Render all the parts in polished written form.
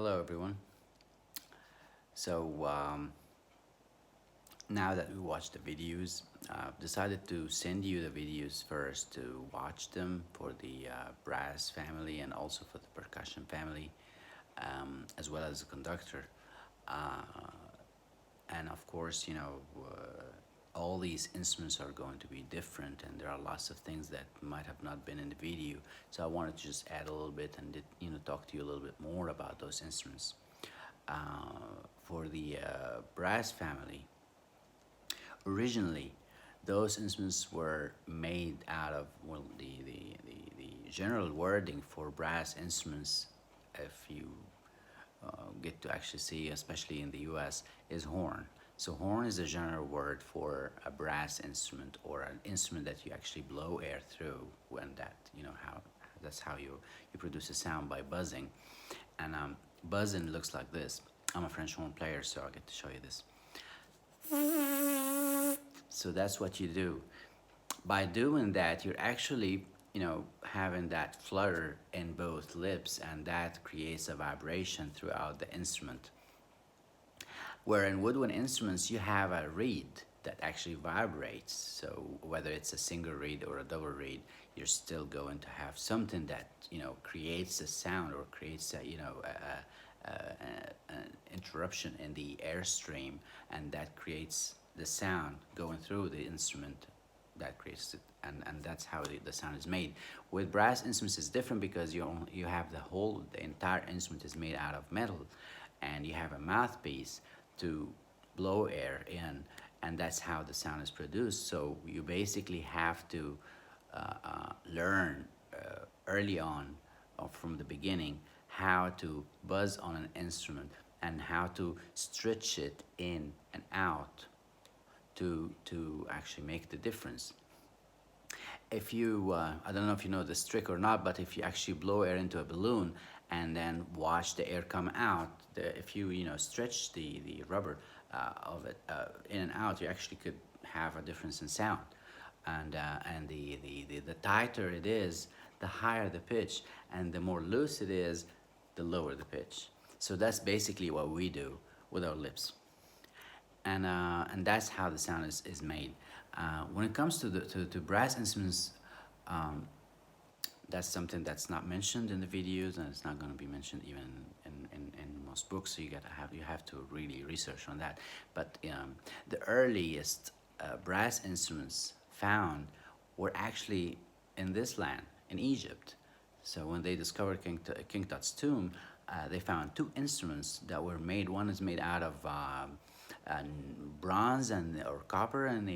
Hello, everyone. So now that we watched the videos, I've decided to send you the videos first to watch them for the brass family and also for the percussion family, as well as the conductor. Uh, and of course, all these instruments are going to be different, and there are lots of things that might have not been in the video. So I wanted to just add a little bit and talk to you a little bit more about those instruments. For the brass family, originally, those instruments were made out of, well, the general wording for brass instruments, if you get to actually see, especially in the US, is horn. So horn is a general word for a brass instrument or an instrument that you actually blow air through when how that's how you produce a sound by buzzing. And buzzing looks like this. I'm a French horn player, so I get to show you this. So that's what you do. By doing that, you're actually, having that flutter in both lips, and that creates a vibration throughout the instrument. Where in woodwind instruments, you have a reed that actually vibrates. So whether it's a single reed or a double reed, you're still going to have something that creates a sound or creates an interruption in the airstream, and that creates the sound going through the instrument that creates it, and that's how the sound is made. With brass instruments, it's different because you have the entire instrument is made out of metal, and you have a mouthpiece to blow air in, and that's how the sound is produced. So you basically have to learn early on, or from the beginning, how to buzz on an instrument and how to stretch it in and out to actually make the difference. If you, I don't know if you know this trick or not, but if you actually blow air into a balloon and then watch the air come out, if you stretch the rubber of it in and out, you actually could have a difference in sound. And the tighter it is, the higher the pitch, and the more loose it is, the lower the pitch. So that's basically what we do with our lips, and that's how the sound is made. When it comes to brass instruments, um, that's something that's not mentioned in the videos, and it's not going to be mentioned even in most books. So you have to really research on that. But the earliest brass instruments found were actually in this land, in Egypt. So when they discovered King Tut's tomb, they found two instruments that were made. One is made out of bronze or copper, and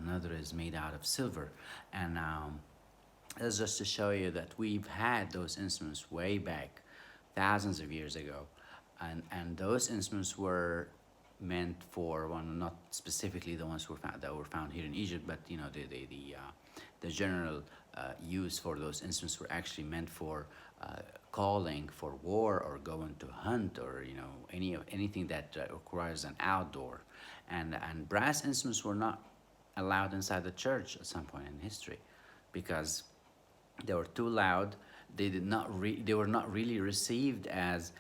another is made out of silver. And that's just to show you that we've had those instruments way back, thousands of years ago, and those instruments were meant for, well, not specifically the ones that were found here in Egypt, but the general use for those instruments were actually meant for calling for war or going to hunt, or anything that requires an outdoor, and brass instruments were not allowed inside the church at some point in history because they were too loud. They were not really received as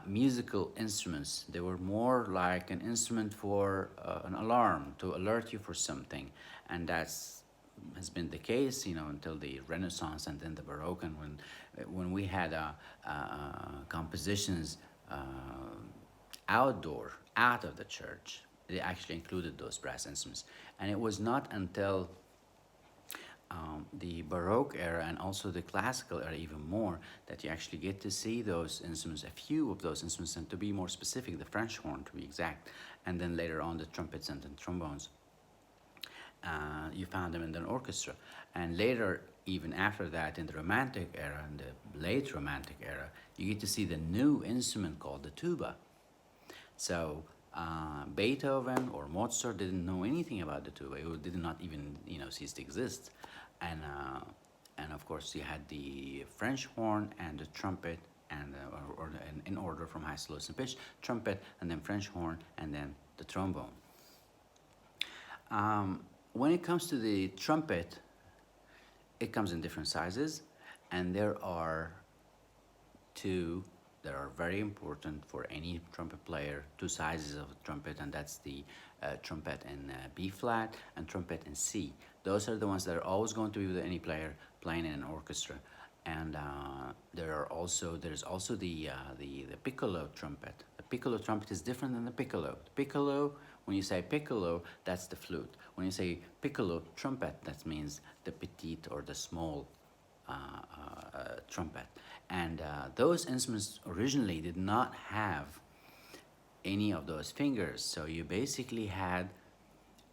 musical instruments. They were more like an instrument for an alarm to alert you for something, and that's has been the case, until the Renaissance and then the Baroque, and when we had compositions out of the church, they actually included those brass instruments, and it was not until the Baroque era and also the classical era even more that you actually get to see those instruments, a few of those instruments, and to be more specific, the French horn to be exact, and then later on the trumpets and the trombones. You found them in the orchestra, and later, even after that, in the Romantic era and the late Romantic era, you get to see the new instrument called the tuba. So Beethoven or Mozart didn't know anything about the tuba. It did not even cease to exist, and of course you had the French horn and the trumpet, and or in order from highest to lowest in pitch: trumpet, and then French horn, and then the trombone. When it comes to the trumpet, it comes in different sizes, and there are two that are very important for any trumpet player, two sizes of a trumpet, and that's the trumpet in B flat and trumpet in C. Those are the ones that are always going to be with any player playing in an orchestra. And there's also the piccolo trumpet. The piccolo trumpet is different than the piccolo. The piccolo, when you say piccolo, that's the flute. When you say piccolo trumpet, that means the petite or the small trumpet. And those instruments originally did not have any of those fingers. So you basically had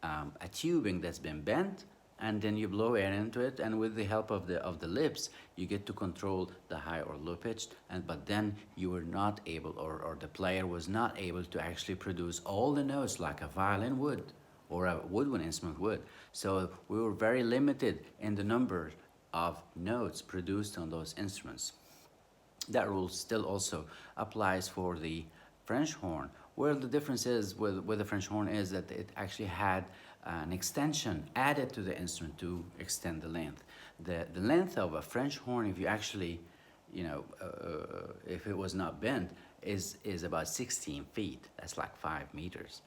a tubing that's been bent, and then you blow air into it, and with the help of the lips, you get to control the high or low pitched. And but then you were not able, or the player was not able to actually produce all the notes like a violin would or a woodwind instrument would. So we were very limited in the number of notes produced on those instruments. That rule still also applies for the French horn, where the difference is with the French horn is that it actually had an extension added to the instrument to extend the length. The length of a French horn, if you actually, if it was not bent, is about 16 feet. That's like 5 meters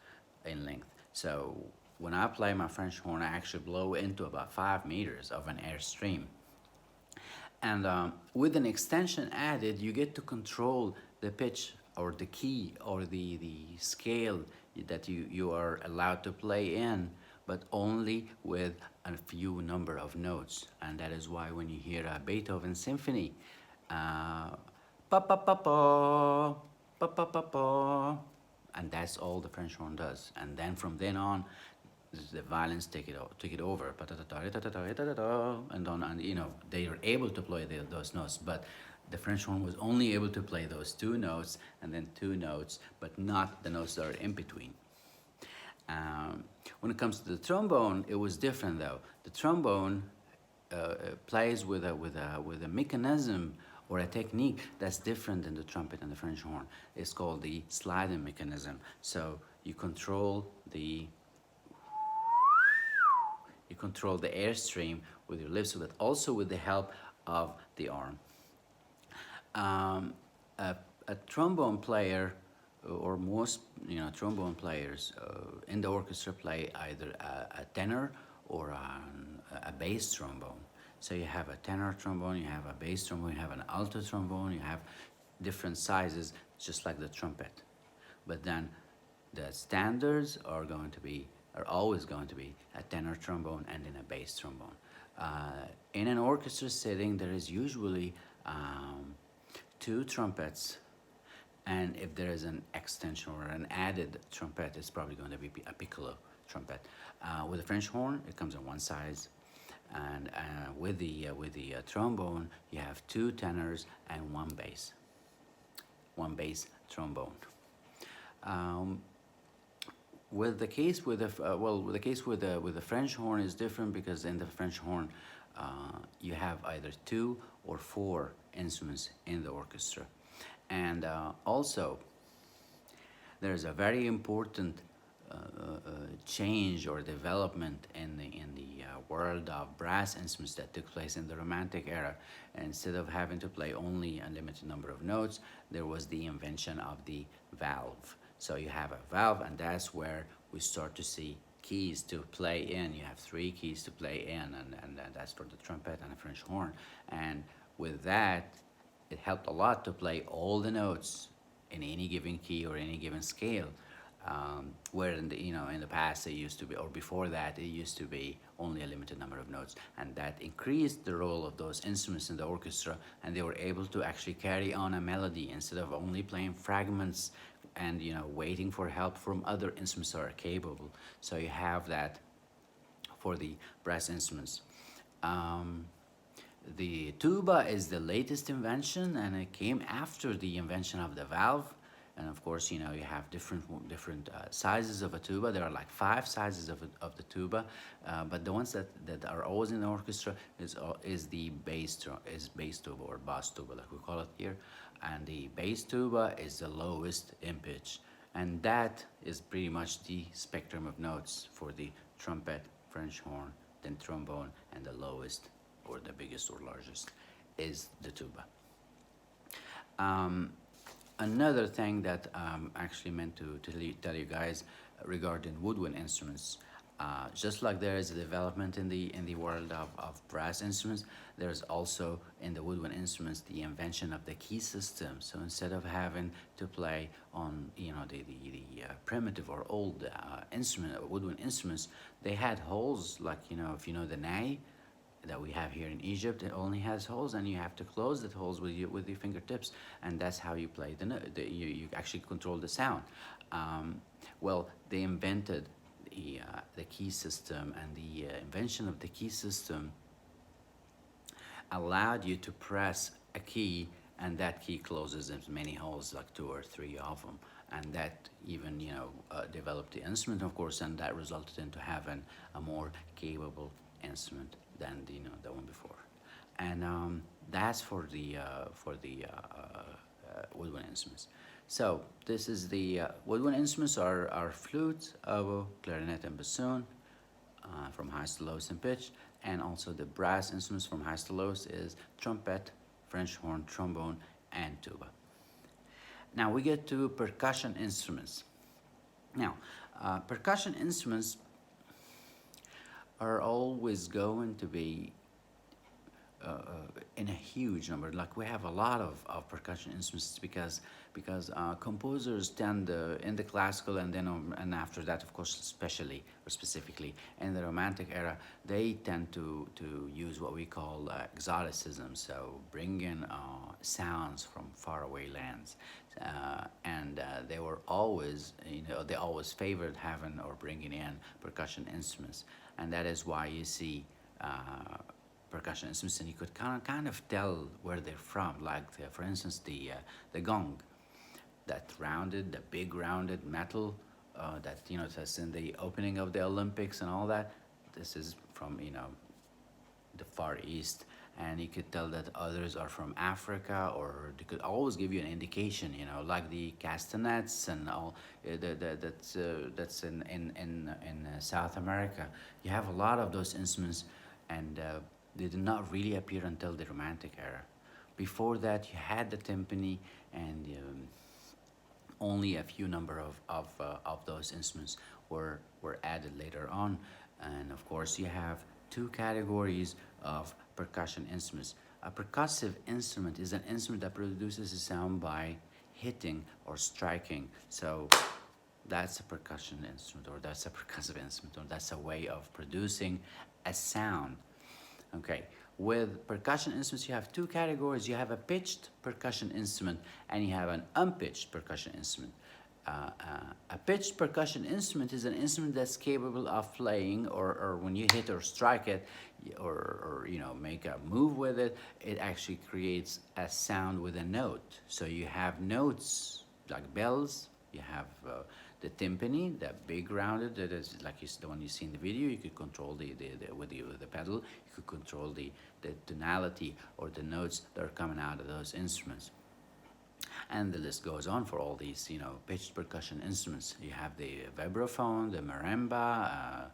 in length. So when I play my French horn, I actually blow into about 5 meters of an air stream. And with an extension added, you get to control the pitch or the key or the scale that you are allowed to play in, but only with a few number of notes. And that is why when you hear a Beethoven symphony, pa pa pa pa pa pa pa pa, and that's all the French horn does. And then from then on, the violins take it over, and on, and they are able to play those notes, but the French horn was only able to play those two notes and then two notes, but not the notes that are in between. When it comes to the trombone, it was different though. The trombone plays with a mechanism or a technique that's different than the trumpet and the French horn. It's called the sliding mechanism. So you control the airstream with your lips, but also with the help of the arm. A trombone player, or most trombone players in the orchestra, play either a tenor or a bass trombone. So you have a tenor trombone, you have a bass trombone, you have an alto trombone, you have different sizes, just like the trumpet. But then the standards are always going to be a tenor trombone and then a bass trombone. In an orchestra setting, there is usually 2 trumpets, and if there is an extension or an added trumpet, it's probably going to be a piccolo trumpet. With the French horn, it comes in one size, and with the trombone, you have 2 tenors and one bass trombone. With the case with the French horn is different, because in the French horn you have either 2 or 4 instruments in the orchestra, and also there's a very important change or development in the world of brass instruments that took place in the Romantic era. Instead of having to play only a limited number of notes, there was the invention of the valve. So you have a valve, and that's where we start to see keys to play in. You have 3 keys to play in, and that's for the trumpet and the French horn. And with that, it helped a lot to play all the notes in any given key or any given scale. Where in the past it used to be, or before that, it used to be only a limited number of notes, and that increased the role of those instruments in the orchestra, and they were able to actually carry on a melody instead of only playing fragments and waiting for help from other instruments that are capable. So you have that for the brass instruments. The tuba is the latest invention, and it came after the invention of the valve. And of course, you have different sizes of a tuba. There are like 5 sizes of the tuba, but the ones that are always in the orchestra is the bass tuba, or bass tuba, like we call it here. And the bass tuba is the lowest in pitch, and that is pretty much the spectrum of notes for the trumpet, French horn, then trombone, and the lowest, or the biggest or largest, is the tuba. Another thing that actually meant to tell you guys regarding woodwind instruments, just like there is a development in the world of brass instruments, there's also in the woodwind instruments the invention of the key system. So instead of having to play on the primitive or old woodwind instruments, they had holes, like if you know the ney that we have here in Egypt, it only has holes, and you have to close the holes with your fingertips, and that's how you play you actually control the sound. Well, they invented the key system, and the invention of the key system allowed you to press a key, and that key closes as many holes, like two or three of them, and that even developed the instrument, of course, and that resulted into having a more capable instrument than the one before. And that's for the woodwind instruments. So this is the woodwind instruments are flute, oboe, clarinet, and bassoon, from highest to lowest in pitch, and also the brass instruments from highest to lowest is trumpet, French horn, trombone, and tuba. Now we get to percussion instruments. Now, percussion instruments are always going to be in a huge number. Like we have a lot of percussion instruments because composers tend in the classical and after that, of course, especially or specifically in the Romantic era, they tend to use what we call exoticism. So bring in sounds from faraway lands, and they were always they always favored having or bringing in percussion instruments, and that is why you see. Percussion instruments, and you could kind of tell where they're from. Like, for instance, the gong, the big rounded metal that that's in the opening of the Olympics and all that. This is from the Far East, and you could tell that others are from Africa, or they could always give you an indication. Like the castanets and all that's in South America. You have a lot of those instruments, and they did not really appear until the Romantic era. Before that, you had the timpani, and only a few number of those instruments were added later on. And of course, you have two categories of percussion instruments. A percussive instrument is an instrument that produces a sound by hitting or striking. So that's a percussion instrument, or that's a percussive instrument, or that's a way of producing a sound. Okay, with percussion instruments, you have two categories. You have a pitched percussion instrument, and you have an unpitched percussion instrument. A pitched percussion instrument is an instrument that's capable of playing, or when you hit or strike it, or make a move with it, it actually creates a sound with a note. So you have notes like bells. You have the timpani, that big rounded, that is like the one you see in the video. You could control with the pedal. You could control the tonality or the notes that are coming out of those instruments. And the list goes on for all these, pitched percussion instruments. You have the vibraphone, the marimba,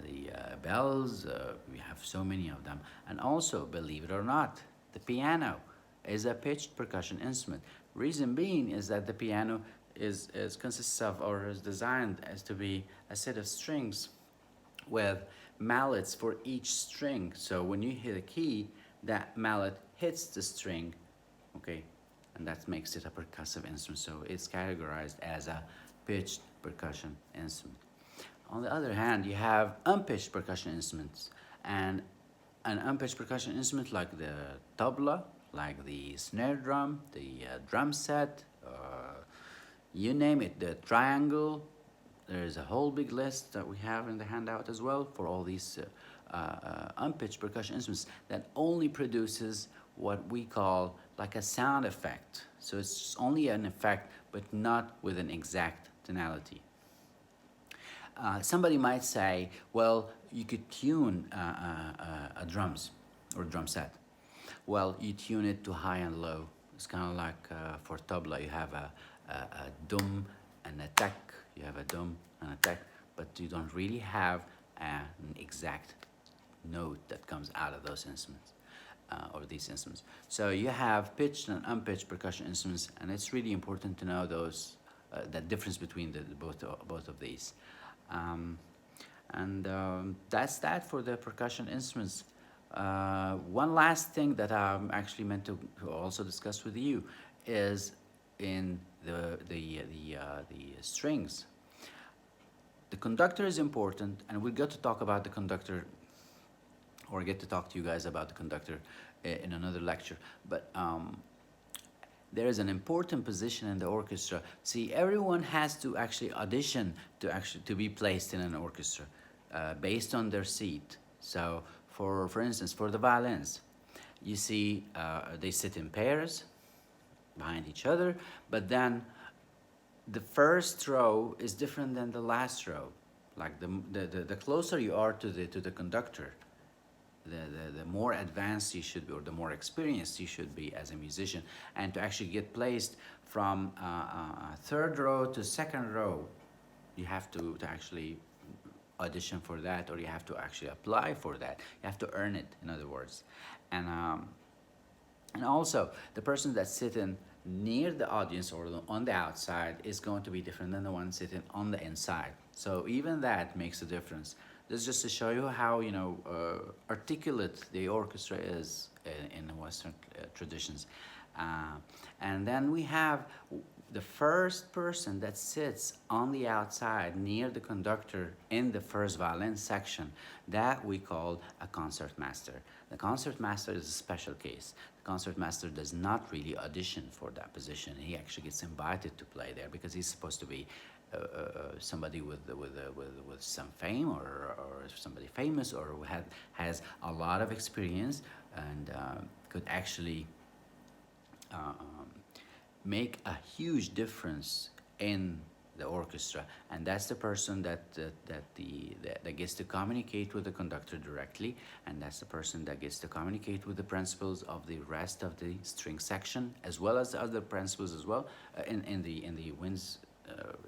the bells. We have so many of them. And also, believe it or not, the piano is a pitched percussion instrument. Reason being is that the piano is consists of, or is designed as to be a set of strings with mallets for each string. So when you hit a key, that mallet hits the string, okay, and that makes it a percussive instrument. So it's categorized as a pitched percussion instrument. On the other hand, you have unpitched percussion instruments, and an unpitched percussion instrument like the tabla, like the snare drum, the drum set, you name it, the triangle. There's a whole big list that we have in the handout as well for all these unpitched percussion instruments that only produces what we call like a sound effect. So it's only an effect, but not with an exact tonality. Somebody might say, well, you could tune a drums or drum set. Well, you tune it to high and low. It's kind of like for tabla, you have a dum and a tek. You have a dum and a tek, but you don't really have an exact note that comes out of those instruments. or these instruments. So you have pitched and unpitched percussion instruments, and it's really important to know those the difference between the both of these. Um, and That's that for the percussion instruments. One last thing that I'm actually meant to also discuss with you is in the strings. The conductor is important, and we'll get to talk about the conductor, or get to talk to you guys about the conductor in another lecture. But there is an important position in the orchestra. See, everyone has to actually audition to be placed in an orchestra based on their seat. So, for instance, for the violins, you see they sit in pairs behind each other, but then the first row is different than the last row. Like the closer you are to the conductor, the more advanced you should be, or the more experienced you should be as a musician. And to actually get placed from third row to second row, you have to actually audition for that, or you have to actually apply for that. You have to earn it, in other words. And also, the person that's sitting near the audience or on the outside is going to be different than the one sitting on the inside. So even that makes a difference. This is just to show you how articulate the orchestra is in the Western traditions. And then we have the first person that sits on the outside near the conductor in the first violin section, that we call a concertmaster. The concertmaster is a special case. The concertmaster does not really audition for that position. He actually gets invited to play there because he's supposed to be somebody with some fame, or somebody famous, or who has a lot of experience, and could actually make a huge difference in the orchestra. And that's the person that gets to communicate with the conductor directly, and that's the person that gets to communicate with the principals of the rest of the string section, as well as the other principals as well, in the winds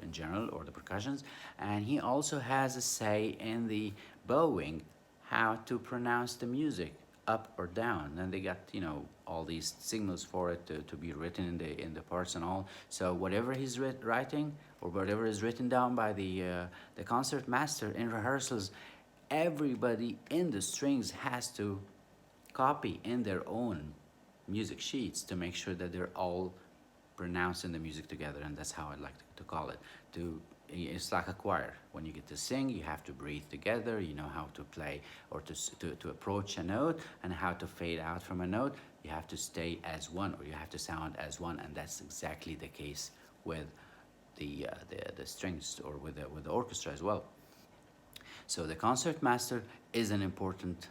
in general, or the percussions. And he also has a say in the bowing, how to pronounce the music, up or down. And they got all these signals for it to be written in the parts and all. So whatever he's writing, or whatever is written down by the concert master in rehearsals, everybody in the strings has to copy in their own music sheets to make sure that they're all pronouncing the music together. And that's how I like to call it. It's like a choir. When you get to sing, you have to breathe together. You know how to play, or to approach a note, and how to fade out from a note. You have to stay as one, or you have to sound as one. And that's exactly the case with the strings, or with the orchestra as well. So the concertmaster is an important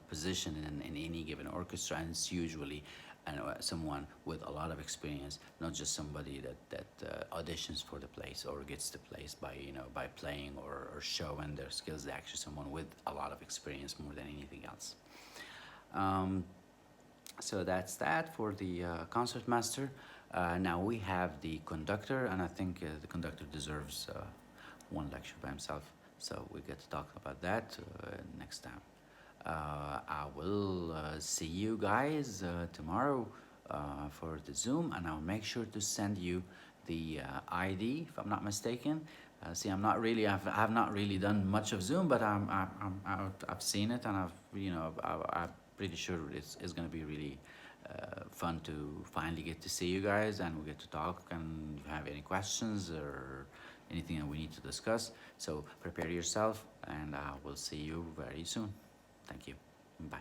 position in any given orchestra, and it's usually someone with a lot of experience, not just somebody that auditions for the place or gets the place by playing or showing their skills. They're actually someone with a lot of experience more than anything else. So that's that for the concertmaster. Now we have the conductor, and I think the conductor deserves one lecture by himself. So we get to talk about that next time. I will see you guys tomorrow for the Zoom, and I'll make sure to send you the ID, if I'm not mistaken. See, I've not really done much of Zoom, but I've seen it, and I'm pretty sure it's going to be really fun to finally get to see you guys, and we get to talk. And if you have any questions or anything that we need to discuss, so prepare yourself, and I will see you very soon. Thank you. Bye.